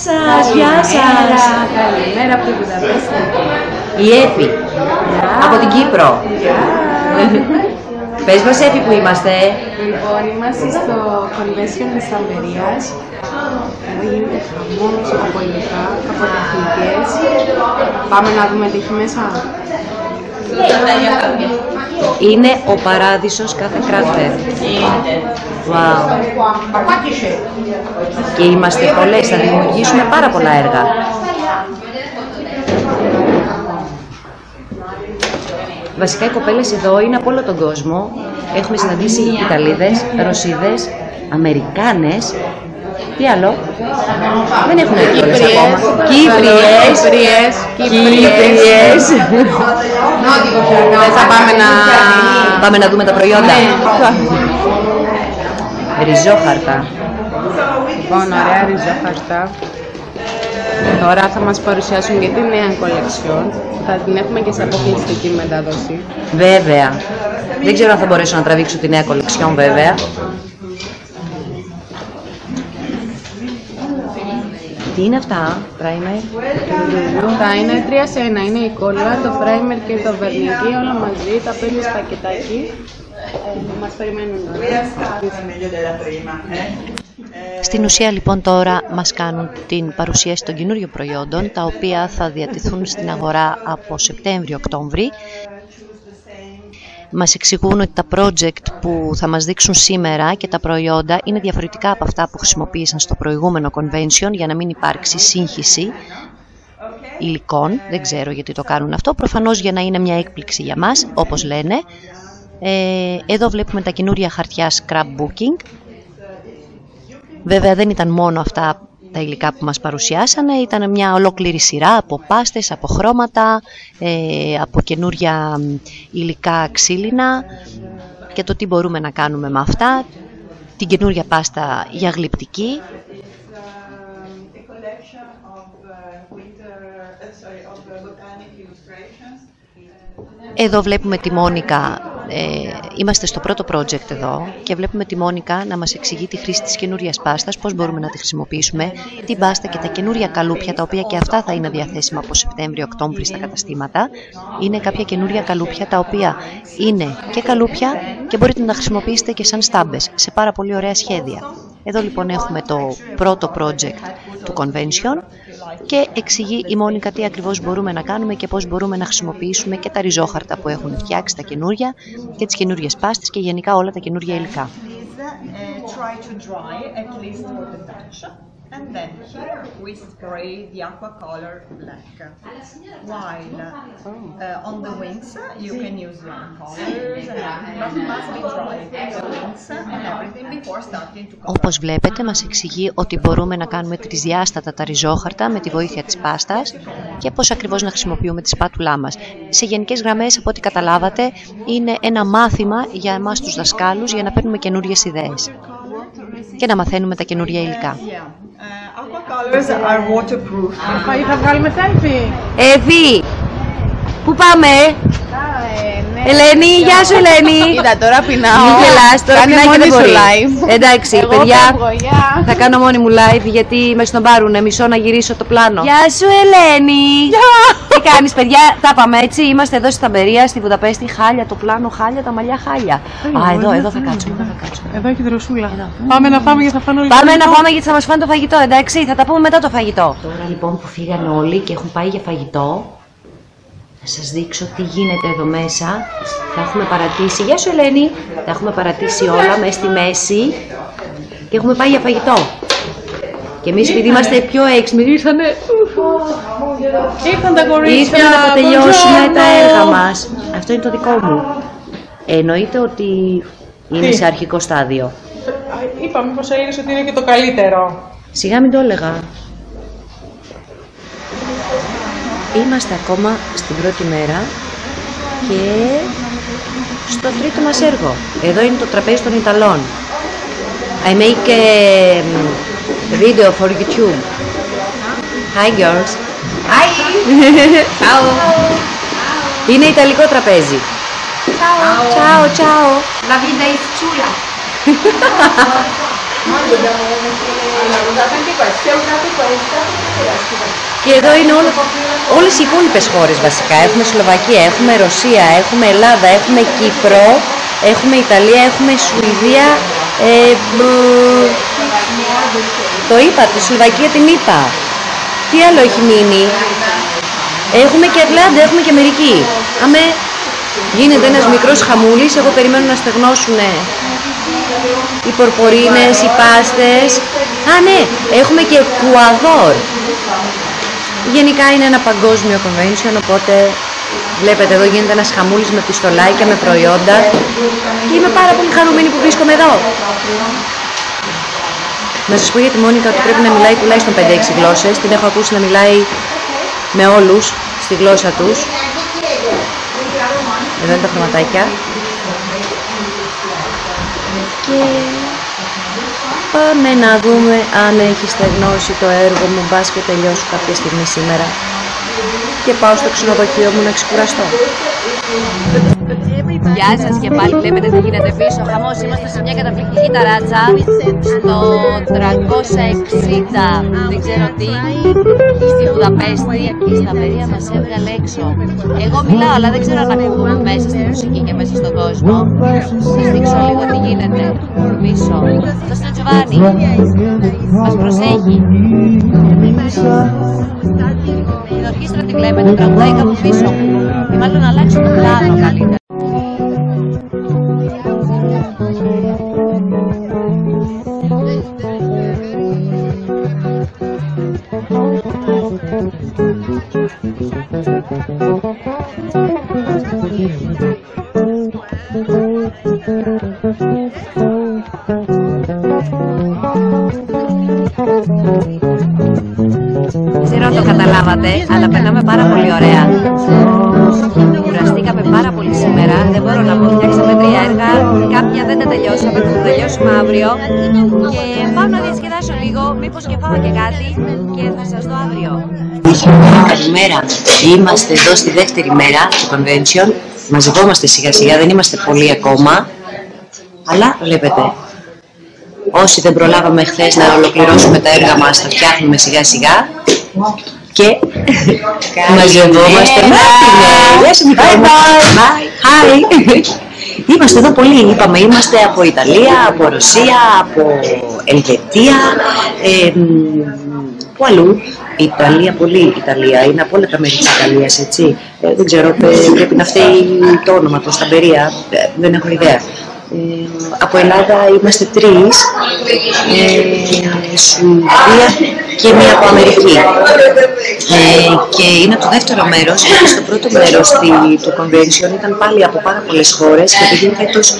σας, γεια σας. Καλημέρα από την Βουδαπέστη. Η Έφη, από την Κύπρο. Πες μας Έφη που είμαστε. Λοιπόν, είμαστε στο Convention της Αμβερίας. Εδώ γίνεται χαμός από υλικά, από τεχνικές. Πάμε να δούμε τι έχει μέσα. Είναι ο παράδεισος κάθε κράφτερ. Wow. Και είμαστε πολλές, θα δημιουργήσουμε πάρα πολλά έργα. Βασικά οι κοπέλες εδώ είναι από όλο τον κόσμο. Έχουμε συναντήσει Ιταλίδες, Ρωσίδες, Αμερικάνες. Τι άλλο? Δεν έχουν έρθει όλες ακόμα. Κύπριες. Δεν θα πάμε να δούμε τα προϊόντα. Ριζόχαρτα. Λοιπόν, ωραία ριζόχαρτα. Τώρα θα μας παρουσιάσουν και τη νέα κολεξιόν. Θα την έχουμε και σε αποκλειστική μετάδοση. Βέβαια. Δεν ξέρω αν θα μπορέσω να τραβήξω τη νέα κολεξιόν βέβαια. Τι είναι αυτά, primer? Αυτά είναι 3 σε 1. Είναι η κόλλα, το primer και το βερνίκι, όλα μαζί. Τα παίρνεις πακετάκι. Μας περιμένουν Στην ουσία λοιπόν τώρα μας κάνουν την παρουσίαση των καινούριων προϊόντων, τα οποία θα διατηθούν στην αγορά από Σεπτέμβριο-Οκτώβρη. Μας εξηγούν ότι τα project που θα μας δείξουν σήμερα και τα προϊόντα είναι διαφορετικά από αυτά που χρησιμοποίησαν στο προηγούμενο convention, για να μην υπάρξει σύγχυση υλικών. Δεν ξέρω γιατί το κάνουν αυτό, προφανώς για να είναι μια έκπληξη για μας, όπως λένε. Εδώ βλέπουμε τα καινούρια χαρτιά scrapbooking. Βέβαια δεν ήταν μόνο αυτά τα υλικά που μας παρουσιάσανε, ήταν μια ολόκληρη σειρά από πάστες, από χρώματα, από καινούρια υλικά ξύλινα και το τι μπορούμε να κάνουμε με αυτά, την καινούρια πάστα για γλυπτική. Εδώ βλέπουμε τη Μόνικα, είμαστε στο πρώτο project εδώ και βλέπουμε τη Μόνικα να μας εξηγεί τη χρήση της καινούριας πάστας, πώς μπορούμε να τη χρησιμοποιήσουμε, την πάστα και τα καινούρια καλούπια, τα οποία και αυτά θα είναι διαθέσιμα από Σεπτέμβριο-Οκτώβρη στα καταστήματα. Είναι κάποια καινούρια καλούπια, τα οποία είναι και καλούπια και μπορείτε να τα χρησιμοποιήσετε και σαν στάμπες, σε πάρα πολύ ωραία σχέδια. Εδώ λοιπόν έχουμε το πρώτο project του convention και εξηγεί η Μόνικα τι ακριβώς μπορούμε να κάνουμε και πώς μπορούμε να χρησιμοποιήσουμε και τα ριζόχαρτα που έχουν φτιάξει, τα καινούρια και τις καινούριες πάστες και γενικά όλα τα καινούρια υλικά. And then here we spray the aqua color black. While on the wings you can use young colors but must be dry the wings and everything before starting to color. Όπως βλέπετε μας εξηγεί ότι μπορούμε να κάνουμε τρισδιάστατα τα ριζόχαρτα με τη βοήθεια της πάστας και πώς ακριβώς να χρησιμοποιούμε τη σπάτουλά μας. Σε γενικές γραμμές, από ό,τι καταλάβατε, είναι ένα μάθημα για εμάς τους δασκάλους για να παίρνουμε καινούριες ιδέες και να μαθαίνουμε τα καινούρια υλικά. Aqua colors are waterproof. Θα βγάλουμε selfie. Εφη, πού πάμε? Ελένη, γεια σου Ελένη. Κοίτα, τώρα πεινάω. Μην γελάς, τώρα πεινάει και δεν μπορεί. Εντάξει, Εγώ παιδιά, φεύγω, γεια. θα κάνω μόνη μου live γιατί με σνομπάρουνε, μισό να γυρίσω το πλάνο. Γεια σου Ελένη. Τι κάνεις παιδιά, τα πάμε έτσι, είμαστε εδώ στην Αμβερία, στη Βουδαπέστη, χάλια το πλάνο, χάλια τα μαλλιά, χάλια. Εδώ θα κάτσουμε, Εδώ έχει δροσούλα. Πάμε να πάμε γιατί θα φάνε όλοι. Πάμε να πάμε γιατί θα μας φάνε το φαγητό, εντάξει, θα τα πούμε μετά το φαγητό. Τώρα λοιπόν που φύγανε όλοι και έχουν πάει για φαγητό, θα σας δείξω τι γίνεται εδώ μέσα. Τα έχουμε παρατήσει, γεια σου Ελένη, τα έχουμε παρατήσει όλα μέσα στη μέση και έχουμε πάει για φαγητό. Και εμείς επειδή είμαστε πιο έξυπνοι, ήρθαν τα κορίτσια. Ήρθαμε να τελειώσουμε τα έργα μας. Αυτό είναι το δικό μου. Εννοείται ότι είναι σε αρχικό στάδιο. Είπαμε πως έλεγες ότι είναι και το καλύτερο. Σιγά μην το έλεγα. Είμαστε ακόμα στην πρώτη μέρα και στο τρίτο μας έργο. Εδώ είναι το τραπέζι των Ιταλών. I make a video for YouTube. Hi girls. Hi. Ciao. Είναι ιταλικό τραπέζι. Ciao. Ciao, ciao. La vita è chula. Και εδώ είναι όλες οι υπόλοιπες χώρες βασικά. Έχουμε Σλοβακία, έχουμε Ρωσία, έχουμε Ελλάδα, έχουμε Κύπρο, έχουμε Ιταλία, έχουμε Σουηδία. Το είπα, τη Σλοβακία την είπα. Τι άλλο έχει μείνει? Έχουμε και Ατλάντα, έχουμε και Αμερική. Αμέ γίνεται ένας μικρός χαμούλης, εγώ περιμένω να στεγνώσουν οι πορπορίνες, οι πάστες. Α, ναι, έχουμε και Εκουαδόρ. Γενικά είναι ένα παγκόσμιο convention, οπότε βλέπετε εδώ γίνεται ένας χαμούλης με πιστολάκια, με προϊόντα. Και είμαι πάρα πολύ χαρούμενη που βρίσκομαι εδώ. Να σας πω για τη Μόνικα ότι πρέπει να μιλάει τουλάχιστον 5-6 γλώσσες. Την έχω ακούσει να μιλάει με όλους στη γλώσσα τους. Εδώ είναι τα χρωματάκια. Και πάμε να δούμε αν έχει στεγνώσει το έργο μου, μπας και τελειώσω κάποια στιγμή σήμερα. Και πάω στο ξενοδοχείο μου να ξεκουραστώ. Γεια σας και πάλι βλέπετε τι γίνεται πίσω. Χαμός, είμαστε σε μια καταπληκτική ταράτσα στο 360, δεν ξέρω τι, στη Βουδαπέστη. Η Σταμπερία μας έβγαλε έξω. Εγώ μιλάω, αλλά δεν ξέρω αν ακούγουμε μέσα στη μουσική και μέσα στον κόσμο. Σας δείξω λίγο τι γίνεται πίσω. Αυτό είναι ο Τζοβάνι. Μας προσέχει. Την ορχήστρα τη βλέπετε, τραγουδάει κάπου πίσω μου. Ή μάλλον να αλλάξω το πλάνο καλύτερα. Δεν ξέρω αν το καταλάβατε, αλλά περνάμε πάρα πολύ ωραία. Κουραστήκαμε πάρα πολύ σήμερα. Δεν μπορώ να πω, φτιάξαμε 3 έργα. Κάποια δεν τα τελειώσαμε, θα τα τελειώσουμε αύριο. Και πάω να διασκεδάσω λίγο, μήπως και φάω και κάτι. Και θα σας δω αύριο. Καλημέρα. Είμαστε εδώ στη δεύτερη μέρα του convention. Μαζευόμαστε σιγά σιγά, δεν είμαστε πολλοί ακόμα. Αλλά βλέπετε, όσοι δεν προλάβαμε χθες να ολοκληρώσουμε τα έργα μας, τα φτιάχνουμε σιγά σιγά. Και μαζευόμαστε. Γεια σου Μιχάλη. Hi. Είμαστε εδώ πολλοί, είπαμε, είμαστε από Ιταλία, από Ρωσία, από Ελβετία, που αλλού. Ιταλία, πολύ Ιταλία, είναι από όλα τα μέρη της Ιταλίας, έτσι. Δεν ξέρω, πρέπει να φταίει το όνομα του, Σταμπερία, δεν έχω ιδέα. Από Ελλάδα είμαστε 3, Σουηδία και μία από Αμερική. Και είναι το δεύτερο μέρος, γιατί στο πρώτο μέρος του convention ήταν πάλι από πάρα πολλές χώρες και επειδή φέτος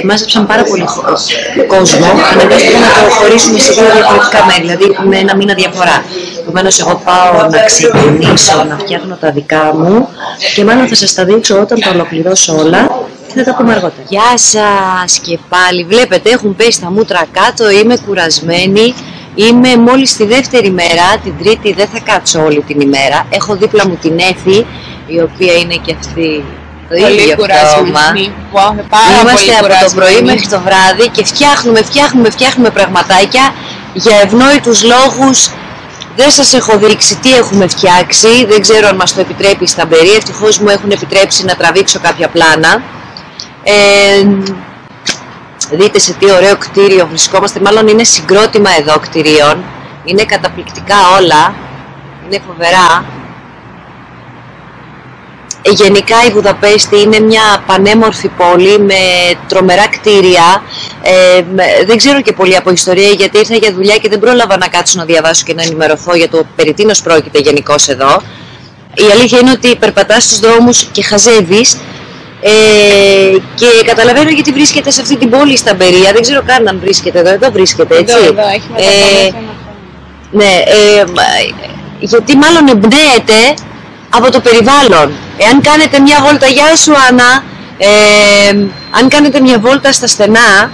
μάζεψαν πάρα πολύ κόσμο, αναγκάστηκαν να το χωρίσουμε σε 2 διαφορετικά μέρη, δηλαδή με 1 μήνα διαφορά. Επομένως εγώ πάω να ξεκινήσω να φτιάχνω τα δικά μου και μάλλον θα σας τα δείξω όταν τα ολοκληρώσω όλα. Θα τα πούμε αργότερα. Γεια σας και πάλι. Βλέπετε έχουν πέσει τα μούτρα κάτω, είμαι κουρασμένη. Είμαι μόλις στη δεύτερη μέρα, την τρίτη δεν θα κάτσω όλη την ημέρα. Έχω δίπλα μου την Έφη, η οποία είναι και αυτή το ίδιο κουρασμένη. Είμαστε από το πρωί μέχρι το βράδυ και φτιάχνουμε πραγματάκια για ευνόητους λόγους. Δεν σας έχω δείξει τι έχουμε φτιάξει, δεν ξέρω αν μας το επιτρέπει η Σταμπερία. Ευτυχώς μου έχουν επιτρέψει να τραβήξω κάποια πλάνα. Δείτε σε τι ωραίο κτίριο βρισκόμαστε, μάλλον είναι συγκρότημα εδώ κτιρίων. Είναι καταπληκτικά όλα, είναι φοβερά. Γενικά η Βουδαπέστη είναι μια πανέμορφη πόλη με τρομερά κτίρια. Δεν ξέρω και πολύ από ιστορία γιατί ήρθα για δουλειά και δεν πρόλαβα να κάτσω να διαβάσω και να ενημερωθώ για το περί τίνος πρόκειται γενικώς εδώ. Η αλήθεια είναι ότι περπατάς στους δρόμους και χαζεύεις. Και καταλαβαίνω γιατί βρίσκεται σε αυτή την πόλη η Σταμπερία. Δεν ξέρω καν αν βρίσκεται εδώ βρίσκεται, έτσι. Εδώ έχει μεταφράσει. Ναι, γιατί μάλλον εμπνέεται από το περιβάλλον. Εάν κάνετε μια βόλτα, γεια σου Άννα, αν κάνετε μια βόλτα στα στενά,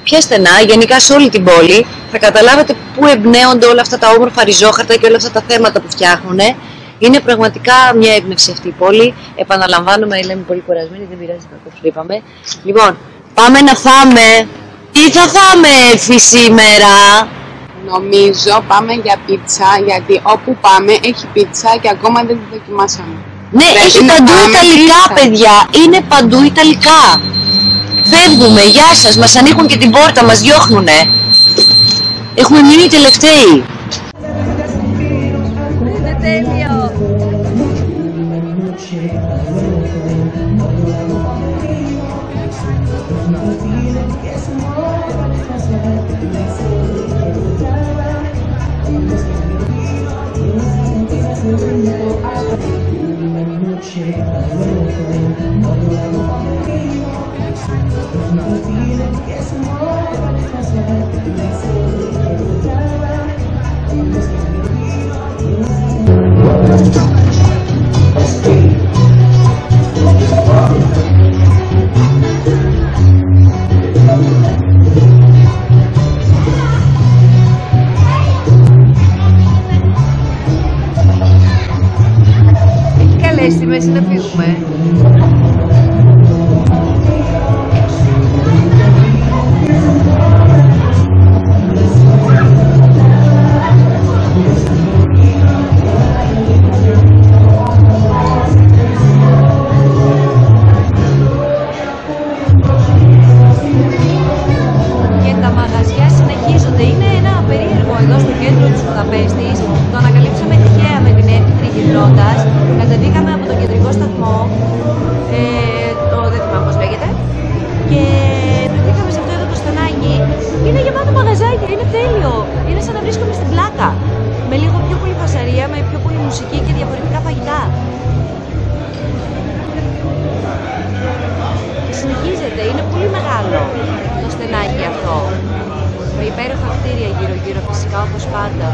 ποια στενά, γενικά σε όλη την πόλη, θα καταλάβετε πού εμπνέονται όλα αυτά τα όμορφα ριζόχαρτα και όλα αυτά τα θέματα που φτιάχνουν. Είναι πραγματικά μια έμπνευση αυτή η πόλη. Επαναλαμβάνομαι, λέμε πολύ κουρασμένη, δεν πειράζει, θα το είπαμε. Λοιπόν, πάμε να φάμε. Τι θα φάμε Εφη σήμερα? Νομίζω πάμε για πίτσα, γιατί όπου πάμε έχει πίτσα και ακόμα δεν τη δοκιμάσαμε. Ναι, έχει παντού ιταλικά πίτσα. Παιδιά, είναι παντού ιταλικά. Φεύγουμε, γεια σας, μας ανοίγουν και την πόρτα, μας διώχνουνε. Έχουμε μείνει τελευταίοι. Είναι τέλειο. Στη μέση να φύγουμε. Και τα μαγαζιά συνεχίζονται. Είναι ένα περίεργο εδώ στο κέντρο της Βουδαπέστης. Το ανακαλύψαμε τυχαία με την Εύη γυρνώντας. Κατεβήκαμε από τον κεντρικό σταθμό, δεν θυμάμαι πώς λέγεται, και βρεθήκαμε σε αυτό εδώ το στενάκι. Είναι γεμάτο μαγαζάκια, είναι τέλειο. Είναι σαν να βρίσκομαι στην πλάκα. Με λίγο πιο πολύ φασαρία, με πιο πολύ μουσική και διαφορετικά φαγητά. Και συνεχίζεται, είναι πολύ μεγάλο το στενάκι αυτό. Με υπέροχα κτίρια γύρω-γύρω, φυσικά όπως πάντα.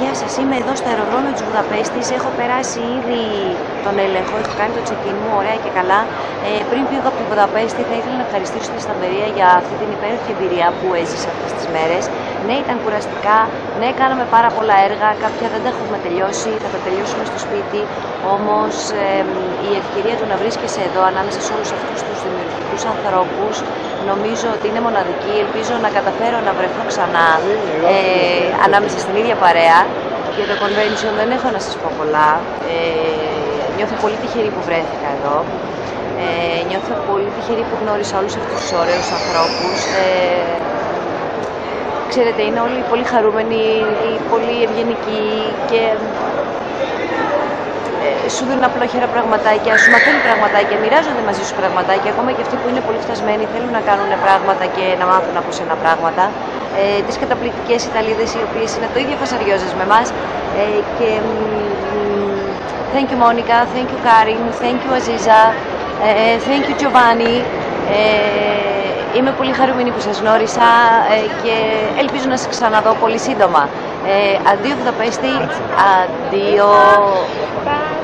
Γεια σας, είμαι εδώ στο αεροδρόμιο της Βουδαπέστης. Έχω περάσει ήδη τον έλεγχο, έχω κάνει το check-in μου ωραία και καλά. Πριν φύγω από τη Βουδαπέστη, θα ήθελα να ευχαριστήσω τη Σταμπερία για αυτή την υπέροχη εμπειρία που έζησα αυτές τις μέρες. Ναι, ήταν κουραστικά, ναι, κάναμε πάρα πολλά έργα, κάποια δεν τα έχουμε τελειώσει, θα τα τελειώσουμε στο σπίτι. Όμως η ευκαιρία του να βρίσκεσαι εδώ ανάμεσα σε όλους αυτούς τους δημιουργικούς ανθρώπους νομίζω ότι είναι μοναδική. Ελπίζω να καταφέρω να βρεθώ ξανά ανάμεσα στην ίδια παρέα. Για το convention δεν έχω να σας πω πολλά. Νιώθω πολύ τυχερή που βρέθηκα εδώ. Νιώθω πολύ τυχερή που γνώρισα όλους αυτούς τους ωραίους ανθρώπους. Ξέρετε, είναι όλοι πολύ χαρούμενοι, πολύ ευγενικοί και σου δίνουν απλόχερα πραγματάκια, σου μαθαίνουν πραγματάκια, μοιράζονται μαζί σου πραγματάκια. Ακόμα και αυτοί που είναι πολύ φτασμένοι θέλουν να κάνουν πράγματα και να μάθουν από σένα πράγματα. Τις καταπληκτικές Ιταλίδες, οι οποίες είναι το ίδιο φασαριόζες με εμάς. Και thank you Monica, thank you Karin, thank you Aziza, thank you Giovanni. Είμαι πολύ χαρούμενη που σας γνώρισα και ελπίζω να σας ξαναδώ πολύ σύντομα. Αντίο Βουδαπέστη, αντίο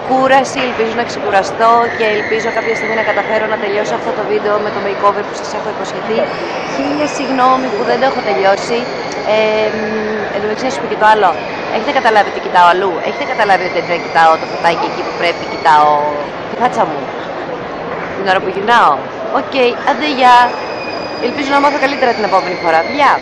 κούραση, ελπίζω να ξεκουραστώ και ελπίζω κάποια στιγμή να καταφέρω να τελειώσω αυτό το βίντεο με το makeover που σας έχω υποσχεθεί. Χίλια συγγνώμη που δεν το έχω τελειώσει. Εν τω μεταξύ να σου πω και το άλλο. Έχετε καταλάβει ότι κοιτάω αλλού? Έχετε καταλάβει ότι δεν κοιτάω το φωτάκι εκεί που πρέπει, κοιτάω τη φάτσα μου την ώρα που γυρνάω? Οκ, άντε γεια. Ελπίζω να μάθω καλύτερα την επόμενη φορά. Γεια!